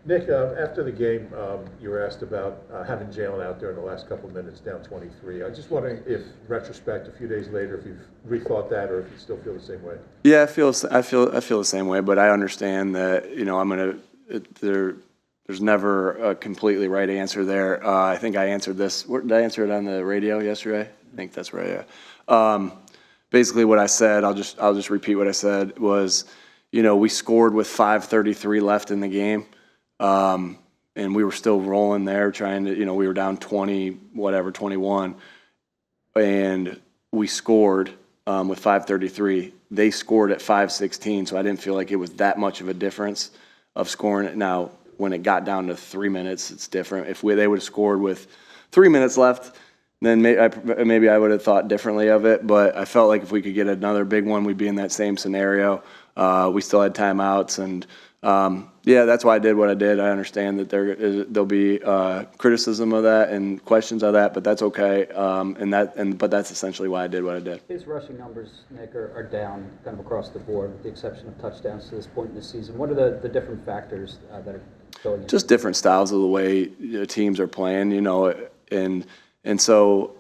Nick, after the game, you were asked about having Jalen out there in the last couple of minutes, down 23. I'm just wondering if, retrospect, a few days later, if you've rethought that or if you still feel the same way. Yeah, I feel the same way, but I understand that there's never a completely right answer there. I think I answered this. Did I answer it on the radio yesterday? I think that's right. Yeah. Basically, what I said, I'll just repeat what I said was, we scored with 5:33 left in the game. And we were still rolling there trying to, we were down 21, and we scored with 5:33. They scored at 5:16, so I didn't feel like it was that much of a difference of scoring it. Now, when it got down to 3 minutes, it's different. If they would have scored with 3 minutes left, then maybe I would have thought differently of it. But I felt like if we could get another big one, we'd be in that same scenario. We still had timeouts, and yeah, that's why I did what I did. I understand that there'll be criticism of that and questions of that, but that's okay. But that's essentially why I did what I did. His rushing numbers, Nick, are down kind of across the board, with the exception of touchdowns to this point in the season. What are the different factors that are going in? Just different styles of the way teams are playing, and so.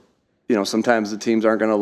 Sometimes the teams aren't going to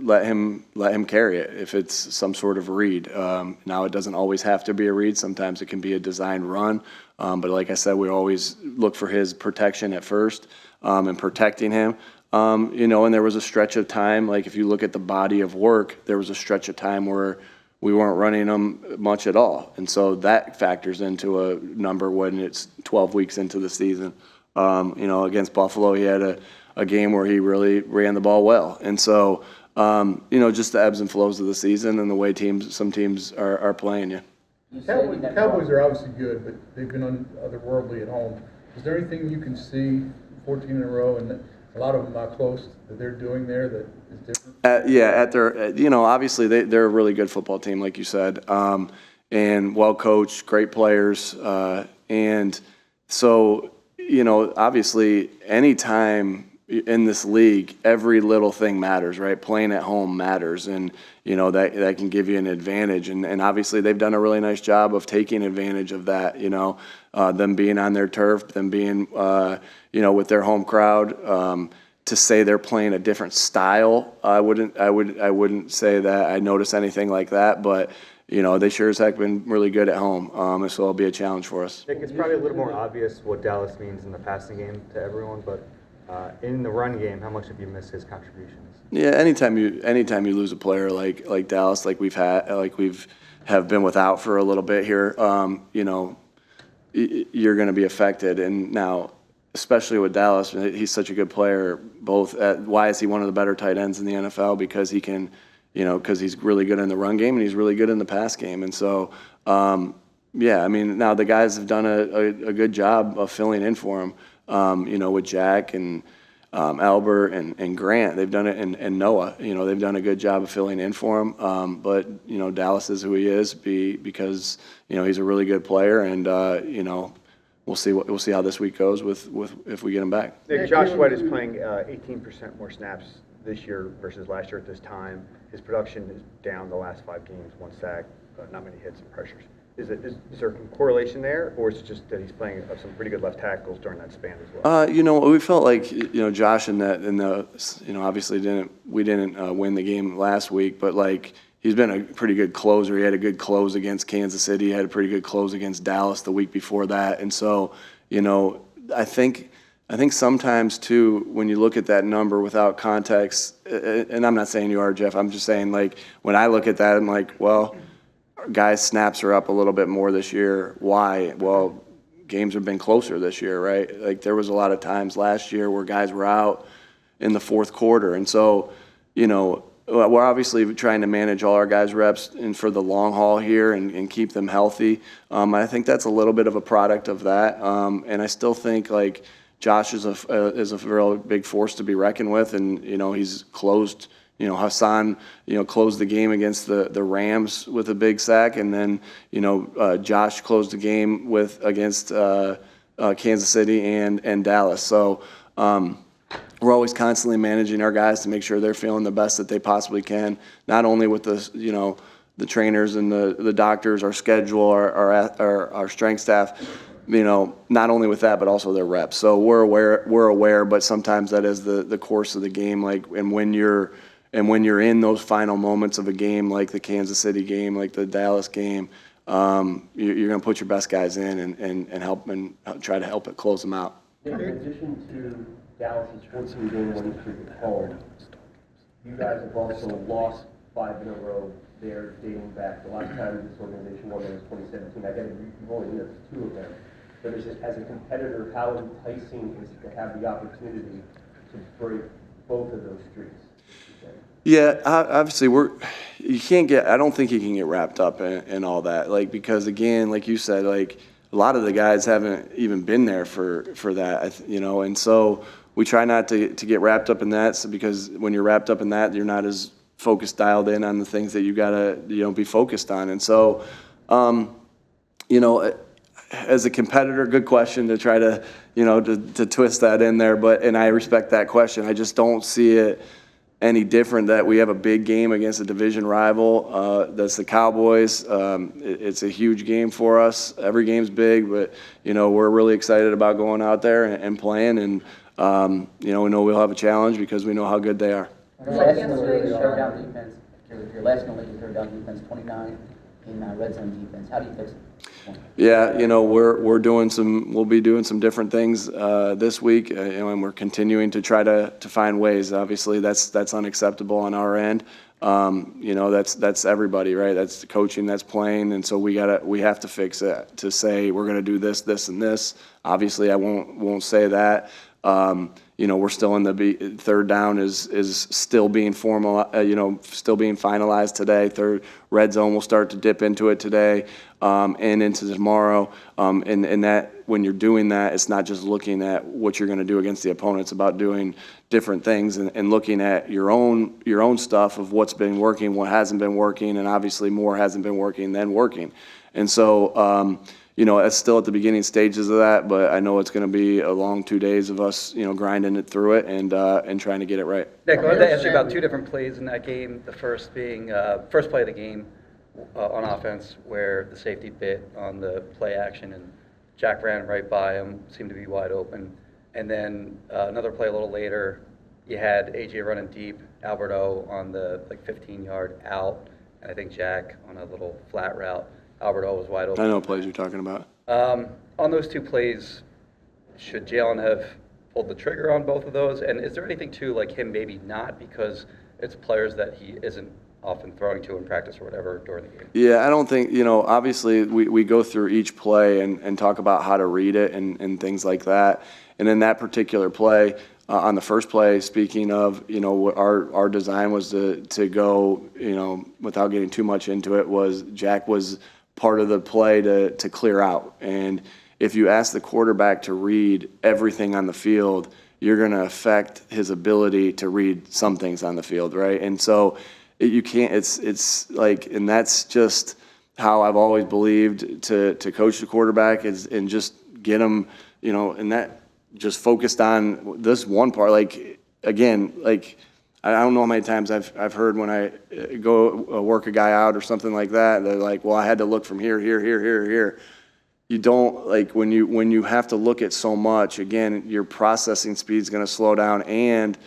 let him carry it if it's some sort of read. Now, it doesn't always have to be a read. Sometimes it can be a designed run. But like I said, we always look for his protection at first and protecting him. And there was a stretch of time, like if you look at the body of work, there was a stretch of time where we weren't running him much at all. And so that factors into a number when it's 12 weeks into the season. Against Buffalo, he had a game where he really ran the ball well. And so, just the ebbs and flows of the season and the way some teams are playing you. Cowboys are obviously good, but they've been otherworldly at home. Is there anything you can see 14 in a row and a lot of them not close that they're doing there that is different? Obviously they're a really good football team, like you said, and well coached, great players. And so, obviously anytime in this league, every little thing matters, right? Playing at home matters, and that can give you an advantage. And obviously, they've done a really nice job of taking advantage of that. Them being on their turf, them being with their home crowd. To say they're playing a different style, I wouldn't say that I notice anything like that, but. They sure as heck been really good at home, so it'll be a challenge for us. Nick, it's probably a little more obvious what Dallas means in the passing game to everyone, but in the run game, how much have you missed his contributions? Yeah, anytime you lose a player like Dallas, like we've been without for a little bit here, you're going to be affected. And now, especially with Dallas, he's such a good player. Why is he one of the better tight ends in the NFL? Because he can. Because he's really good in the run game and he's really good in the pass game. And so, now the guys have done a good job of filling in for him, with Jack and Albert and Grant. They've done it, and Noah. They've done a good job of filling in for him. But, Dallas is who he is because, he's a really good player. And, we'll see how this week goes with if we get him back. Nick, Josh Sweat is playing 18% more snaps this year versus last year at this time. His production is down the last 5 games, 1 sack, not many hits and pressures. Is there a correlation there, or is it just that he's playing some pretty good left tackles during that span as well? We felt like Josh obviously we didn't win the game last week, but like he's been a pretty good closer. He had a good close against Kansas City. He had a pretty good close against Dallas the week before that, and so I think sometimes, too, when you look at that number without context, and I'm not saying you are, Jeff, I'm just saying, like, when I look at that, I'm like, well, guys' snaps are up a little bit more this year. Why? Well, games have been closer this year, right? Like, there was a lot of times last year where guys were out in the fourth quarter. And so, we're obviously trying to manage all our guys' reps and for the long haul here and keep them healthy. I think that's a little bit of a product of that. And I still think, like, Josh is a real big force to be reckoned with, and he's closed. Hassan, closed the game against the Rams with a big sack, and then Josh closed the game against Kansas City and Dallas. So we're always constantly managing our guys to make sure they're feeling the best that they possibly can, not only with the trainers and the doctors, our schedule, our strength staff. not only with that, but also their reps. So we're aware, but sometimes that is the course of the game. Like, and when you're in those final moments of a game, like the Kansas City game, like the Dallas game, you're going to put your best guys in and help and try to help it close them out. In addition to Dallas's 14-game winning streak at home, you guys have also lost 5 in a row there dating back. The last time this organization won was 2017. I get it, you've only lived 2 of them. But as a competitor, how enticing is it to have the opportunity to break both of those streaks? Yeah, obviously I don't think you can get wrapped up in all that. Like, because again, like you said, like a lot of the guys haven't even been there for that, and so we try not to get wrapped up in that. So because when you're wrapped up in that, you're not as focused, dialed in on the things that you gotta, be focused on. And so, as a competitor, good question to try to, to twist that in there. And I respect that question. I just don't see it any different that we have a big game against a division rival. That's the Cowboys. It's a huge game for us. Every game's big, but, we're really excited about going out there and playing. And, we know we'll have a challenge because we know how good they are. Your last in the league in third down defense, your last in the league in third down defense, 29 in red zone defense. How do you fix it? Yeah, we'll be doing some different things this week, and we're continuing to try to find ways. Obviously, that's unacceptable on our end. That's everybody, right? That's the coaching, that's playing, and so we have to fix it to say we're going to do this, this, and this. Obviously, I won't say that. We're still in the third down is still being still being finalized today. Third red zone will start to dip into it today, and into tomorrow. And that when you're doing that, it's not just looking at what you're going to do against the opponent. It's about doing different things and looking at your own stuff of what's been working, what hasn't been working, and obviously more hasn't been working than working. And so, it's still at the beginning stages of that, but I know it's going to be a long 2 days of us, grinding it through it and trying to get it right. Nick, I wanted to ask you about 2 different plays in that game. The first being first play of the game on offense, where the safety bit on the play action and Jack ran right by him, seemed to be wide open. And then another play a little later, you had AJ running deep, Alberto on the 15-yard out, and I think Jack on a little flat route. Alberto was wide open. I know what plays you're talking about. On those 2 plays, should Jalen have pulled the trigger on both of those? And is there anything to him maybe not, because it's players that he isn't often throwing to in practice or whatever during the game? Yeah, I don't think, obviously we go through each play and talk about how to read it and things like that. And in that particular play, on the first play, speaking of, our design was to go, without getting too much into it, was Jack was part of the play to clear out. And if you ask the quarterback to read everything on the field, you're going to affect his ability to read some things on the field, right? And so you can't, it's like, and that's just how I've always believed to coach the quarterback and just get him, and that just focused on this one part. I don't know how many times I've heard when I go work a guy out or something like that, they're like, well, I had to look from here. You don't, when you have to look at so much, again, your processing speed is going to slow down and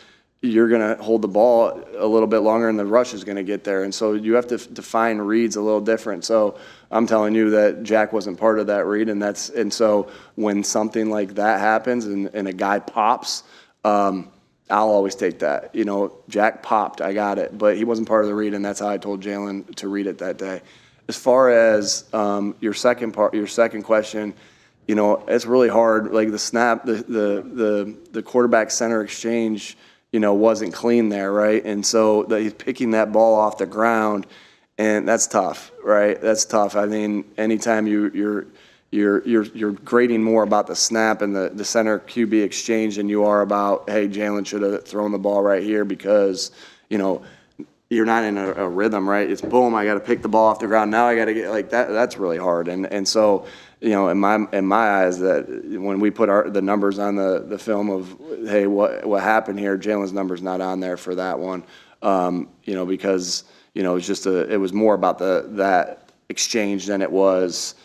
you're going to hold the ball a little bit longer and the rush is going to get there. And so you have to define reads a little different. So I'm telling you that Jack wasn't part of that read. And so when something like that happens and a guy pops, I'll always take that. Jack popped, I got it, but he wasn't part of the read, and that's how I told Jalen to read it that day. As far as your second question, it's really hard. Like the snap, the quarterback center exchange, wasn't clean there, right? And so he's picking that ball off the ground, and that's tough, right? That's tough. I mean, anytime you're grading more about the snap and the center QB exchange than you are about, hey, Jalen should have thrown the ball right here because, you're not in a rhythm, right? It's boom, I got to pick the ball off the ground. Now I got to get like that. That's really hard. And so, in my eyes, that when we put the numbers on the film of, hey, what happened here, Jalen's number's not on there for that one, because, it's just it was more about that exchange than it was,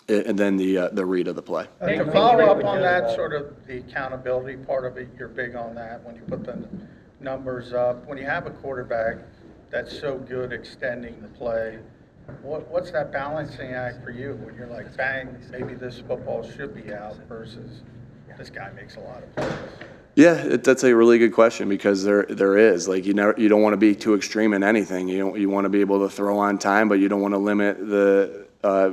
and then the read of the play. To follow up on that, sort of the accountability part of it, you're big on that when you put the numbers up. When you have a quarterback that's so good extending the play, what's that balancing act for you when you're like, bang, maybe this football should be out versus this guy makes a lot of plays? Yeah, that's a really good question because there is like you don't want to be too extreme in anything. You want to be able to throw on time, but you don't want to limit the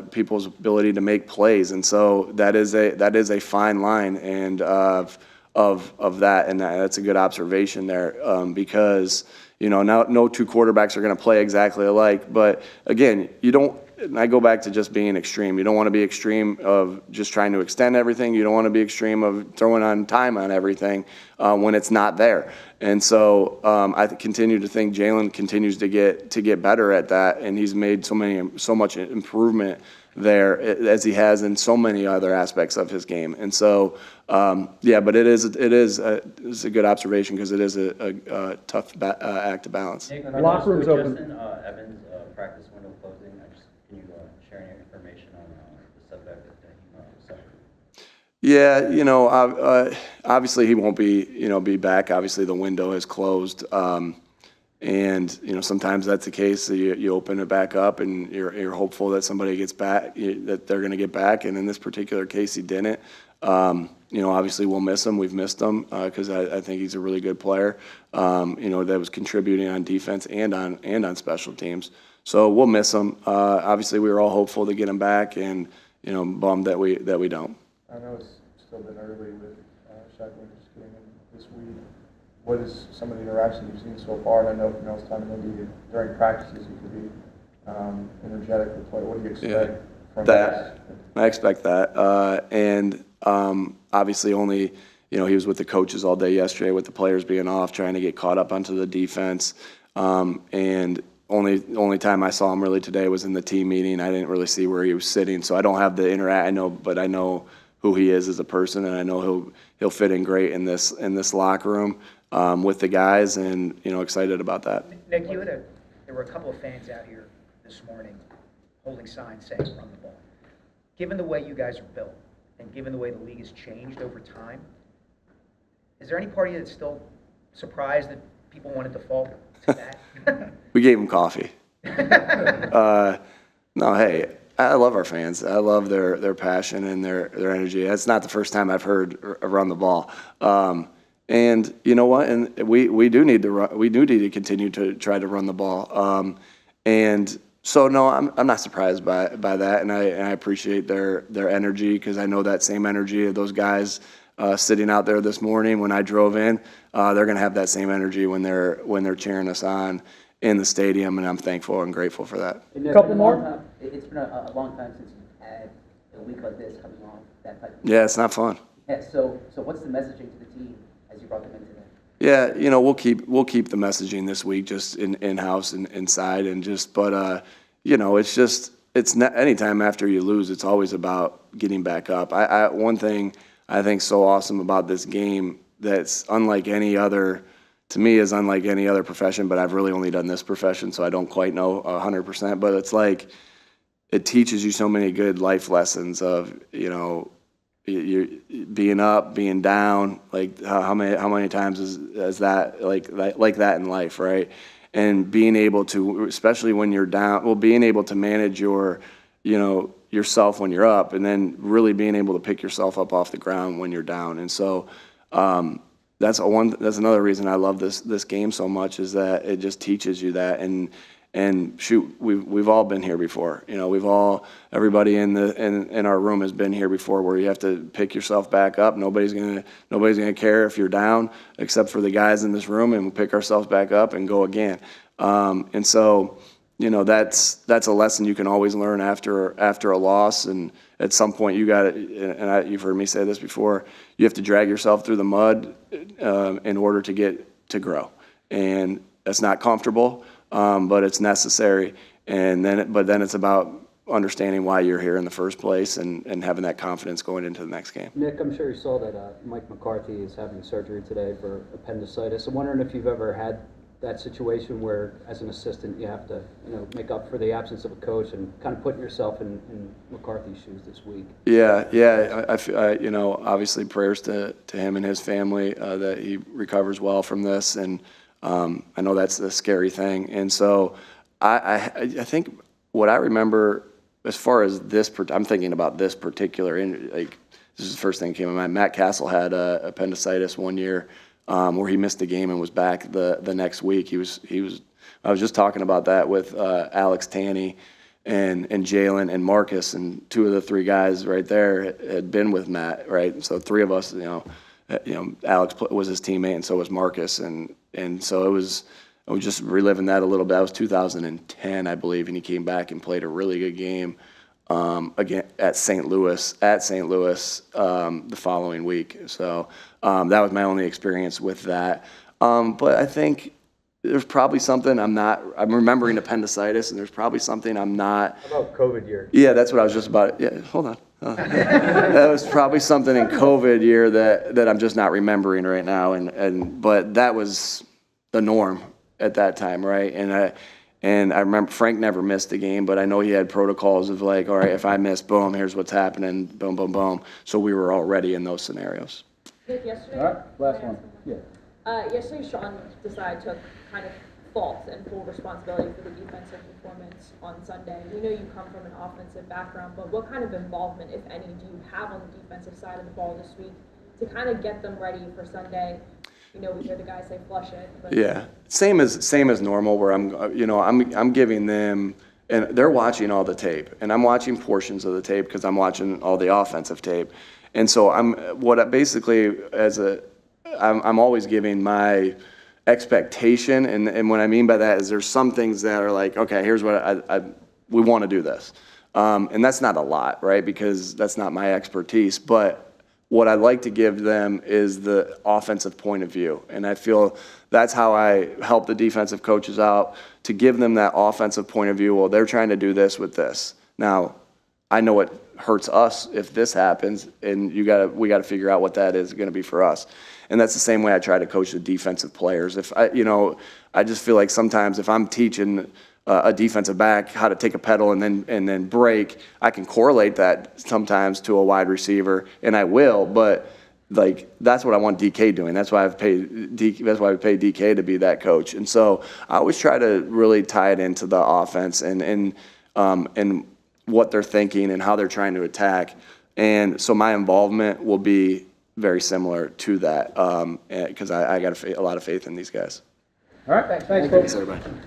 people's ability to make plays, and so that is a fine line and of that, and that's a good observation there because no two quarterbacks are going to play exactly alike, but again, you don't. And I go back to just being extreme. You don't want to be extreme of just trying to extend everything. You don't want to be extreme of throwing on time on everything when it's not there. And so I continue to think Jalen continues to get better at that, and he's made so much improvement there as he has in so many other aspects of his game. And so but it is a good observation because it is a tough act to balance. Locker room's open. Justin Evans practice window closing. Can you share any information on the setback that he suffered? Yeah, obviously he won't be back. Obviously the window is closed, and sometimes that's the case. So you open it back up, and you're hopeful that somebody gets back, that they're going to get back. And in this particular case, he didn't. Obviously we'll miss him. We've missed him because I think he's a really good player. That was contributing on defense and on special teams. So we'll miss him. Obviously, we were all hopeful to get him back, and bummed that we don't. I know it's still been early with Shacklin just getting in this week. What is some of the interaction you've seen so far? And I know Mel's time maybe during practices he could be energetic with play. What do you expect from that? I expect that, and obviously only he was with the coaches all day yesterday with the players being off, trying to get caught up onto the defense, and. Only time I saw him really today was in the team meeting. I didn't really see where he was sitting, so I don't have the interact. I know who he is as a person, and I know he'll fit in great in this locker room with the guys, and excited about that. Nick, there were a couple of fans out here this morning holding signs saying "Run the ball." Given the way you guys are built, and given the way the league has changed over time, is there any part of you that's still surprised that people wanted to fall to that? We gave them coffee. No, hey, I love our fans. I love their passion and their energy. That's not the first time I've heard run the ball. And you know what? And we do need to run. We do need to continue to try to run the ball. And so no, I'm not surprised by that, and I appreciate their energy because I know that same energy of those guys sitting out there this morning when I drove in. They're going to have that same energy when they're cheering us on in the stadium, and I'm thankful and grateful for that. A couple more? It's been a long time since you've had a week like this coming off that type of. Yeah, it's not fun. Yeah. So what's the messaging to the team as you brought them in today? Yeah, we'll keep the messaging this week just in-house and inside, and just it's not anytime after you lose, it's always about getting back up. One thing I think so awesome about this game that's unlike any other. To me, is unlike any other profession, but I've really only done this profession, so I don't quite know 100%. But it's like it teaches you so many good life lessons of you're being up, being down. Like how many times is that like that in life, right? And being able to, especially when you're down, being able to manage your yourself when you're up, and then really being able to pick yourself up off the ground when you're down. And so. That's another reason I love this game so much, is that it just teaches you that. And shoot, we've all been here before. Everybody in our room has been here before, where you have to pick yourself back up. Nobody's gonna care if you're down, except for the guys in this room, and we'll pick ourselves back up and go again. And so that's a lesson you can always learn after a loss. And at some point you've heard me say this before, you have to drag yourself through the mud in order to grow. And that's not comfortable, but it's necessary. And then it's about understanding why you're here in the first place, and having that confidence going into the next game. Nick, I'm sure you saw that Mike McCarthy is having surgery today for appendicitis. I'm wondering if you've ever had that situation where, as an assistant, you have to, make up for the absence of a coach and kind of putting yourself in McCarthy's shoes this week? Yeah. Obviously prayers to him and his family that he recovers well from this, and I know that's a scary thing. And so I think what I remember as far as this, I'm thinking about this particular, this is the first thing that came to mind. Matt Castle had appendicitis one year, where he missed the game and was back the next week. I was just talking about that with Alex Tanney and Jalen and Marcus, and 2 of the 3 guys right there had been with Matt, right? So 3 of us, Alex was his teammate, and so was Marcus, and so I was just reliving that a little bit. That was 2010, I believe, and he came back and played a really good game again at St. Louis the following week. So that was my only experience with that. But I think there's probably something I'm remembering appendicitis, and there's probably something I'm not. How about COVID year? Yeah, that's what I was just about. Yeah, hold on. That was probably something in COVID year that I'm just not remembering right now, but that was the norm at that time, right? And I remember Frank never missed a game, but I know he had protocols of like, all right, if I miss, boom, here's what's happening, boom, boom, boom. So we were all ready in those scenarios. Yesterday, All right, last one. Yeah. Yesterday, Sean Desai took kind of fault and full responsibility for the defensive performance on Sunday. We know you come from an offensive background, but what kind of involvement, if any, do you have on the defensive side of the ball this week to kind of get them ready for Sunday? We hear the guys say flush it. But Yeah, same as normal. Where I'm giving them, and they're watching all the tape, and I'm watching portions of the tape because I'm watching all the offensive tape, and so I'm always giving my expectation, and what I mean by that is there's some things that are like, okay, here's what we want to do this, and that's not a lot, right? Because that's not my expertise, but what I like to give them is the offensive point of view. And I feel that's how I help the defensive coaches out, to give them that offensive point of view. Well, they're trying to do this with this. Now, I know it hurts us if this happens, and we got to figure out what that is going to be for us. And that's the same way I try to coach the defensive players. If I just feel like sometimes if I'm teaching a defensive back how to take a pedal and then break, I can correlate that sometimes to a wide receiver, and I will, but like that's what I want DK doing. That's why we pay DK to be that coach. And so I always try to really tie it into the offense and what they're thinking and how they're trying to attack. And so my involvement will be very similar to that because I got a lot of faith in these guys. All right, thanks, folks. Thanks, everybody.